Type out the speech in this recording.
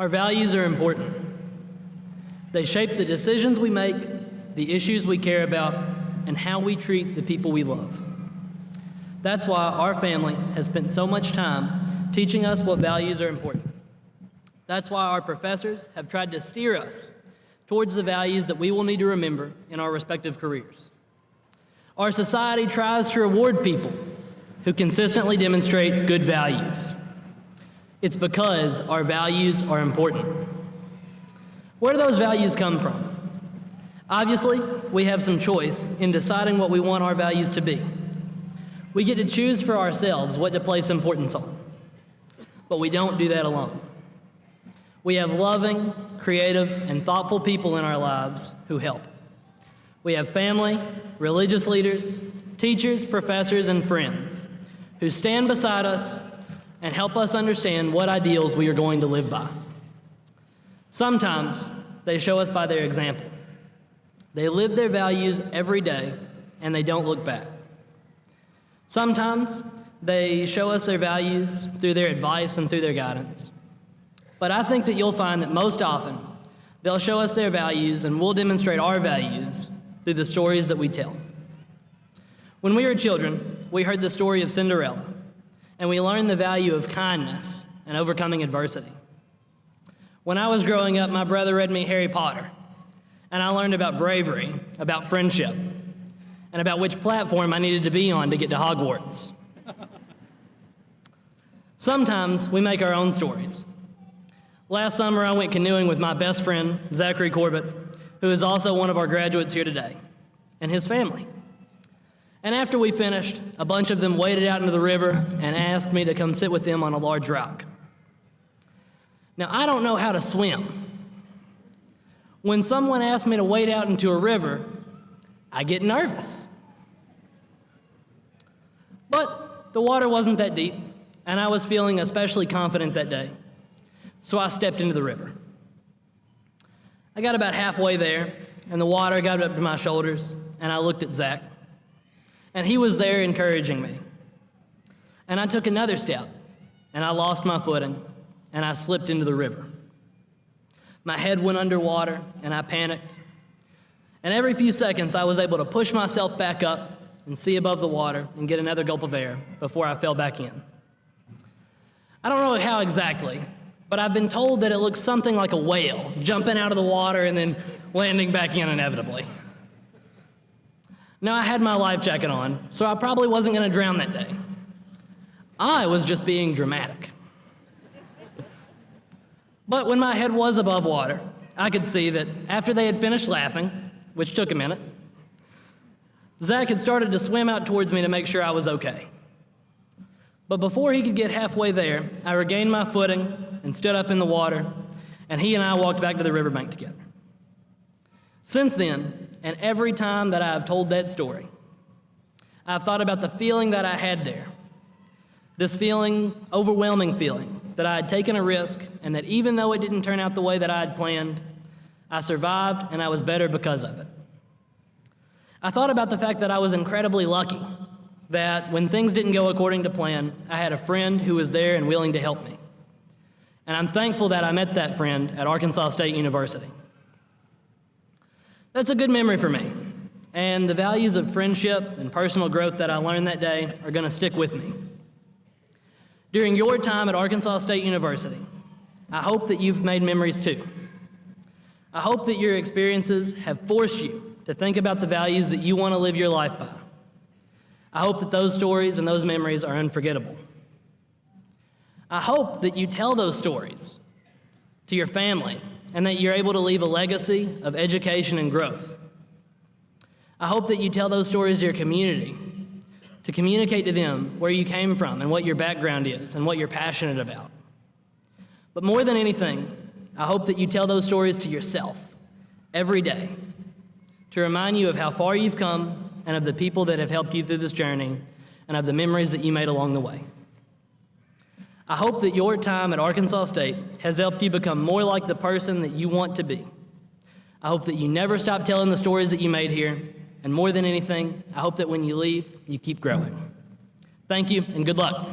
Our values are important. They shape the decisions we make, the issues we care about, and how we treat the people we love. That's why our family has spent so much time teaching us what values are important. That's why our professors have tried to steer us towards the values that we will need to remember in our respective careers. Our society tries to reward people who consistently demonstrate good values. It's because our values are important. Where do those values come from? Obviously, we have some choice in deciding what we want our values to be. We get to choose for ourselves what to place importance on. But we don't do that alone. We have loving, creative, and thoughtful people in our lives who help. We have family, religious leaders, teachers, professors, and friends who stand beside us and help us understand what ideals we are going to live by. Sometimes they show us by their example. They live their values every day, and they don't look back. Sometimes they show us their values through their advice and through their guidance. But I think that you'll find that most often they'll show us their values and we'll demonstrate our values through the stories that we tell. When we were children, we heard the story of Cinderella, and we learned the value of kindness and overcoming adversity. When I was growing up, my brother read me Harry Potter, and I learned about bravery, about friendship, and about which platform I needed to be on to get to Hogwarts. Sometimes we make our own stories. Last summer, I went canoeing with my best friend, Zachary Corbett, who is also one of our graduates here today, and his family. And after we finished, a bunch of them waded out into the river and asked me to come sit with them on a large rock. Now, I don't know how to swim. When someone asks me to wade out into a river, I get nervous. But the water wasn't that deep, and I was feeling especially confident that day. So I stepped into the river. I got about halfway there, and the water got up to my shoulders, and I looked at Zach. And he was there encouraging me. And I took another step, and I lost my footing, and I slipped into the river. My head went underwater, and I panicked. And every few seconds, I was able to push myself back up and see above the water and get another gulp of air before I fell back in. I don't know how exactly, but I've been told that it looks something like a whale jumping out of the water and then landing back in inevitably. Now, I had my life jacket on, so I probably wasn't going to drown that day. I was just being dramatic. But when my head was above water, I could see that after they had finished laughing, which took a minute, Zach had started to swim out towards me to make sure I was okay. But before he could get halfway there, I regained my footing and stood up in the water, and he and I walked back to the riverbank together. Since then, and every time that I have told that story, I've thought about the feeling that I had there. This feeling, overwhelming feeling, that I had taken a risk, and that even though it didn't turn out the way that I had planned, I survived and I was better because of it. I thought about the fact that I was incredibly lucky, that when things didn't go according to plan, I had a friend who was there and willing to help me. And I'm thankful that I met that friend at Arkansas State University. That's a good memory for me, and the values of friendship and personal growth that I learned that day are going to stick with me. During your time at Arkansas State University, I hope that you've made memories too. I hope that your experiences have forced you to think about the values that you want to live your life by. I hope that those stories and those memories are unforgettable. I hope that you tell those stories to your family and that you're able to leave a legacy of education and growth. I hope that you tell those stories to your community, to communicate to them where you came from and what your background is and what you're passionate about. But more than anything, I hope that you tell those stories to yourself every day to remind you of how far you've come and of the people that have helped you through this journey and of the memories that you made along the way. I hope that your time at Arkansas State has helped you become more like the person that you want to be. I hope that you never stop telling the stories that you made here, and more than anything, I hope that when you leave, you keep growing. Thank you, and good luck.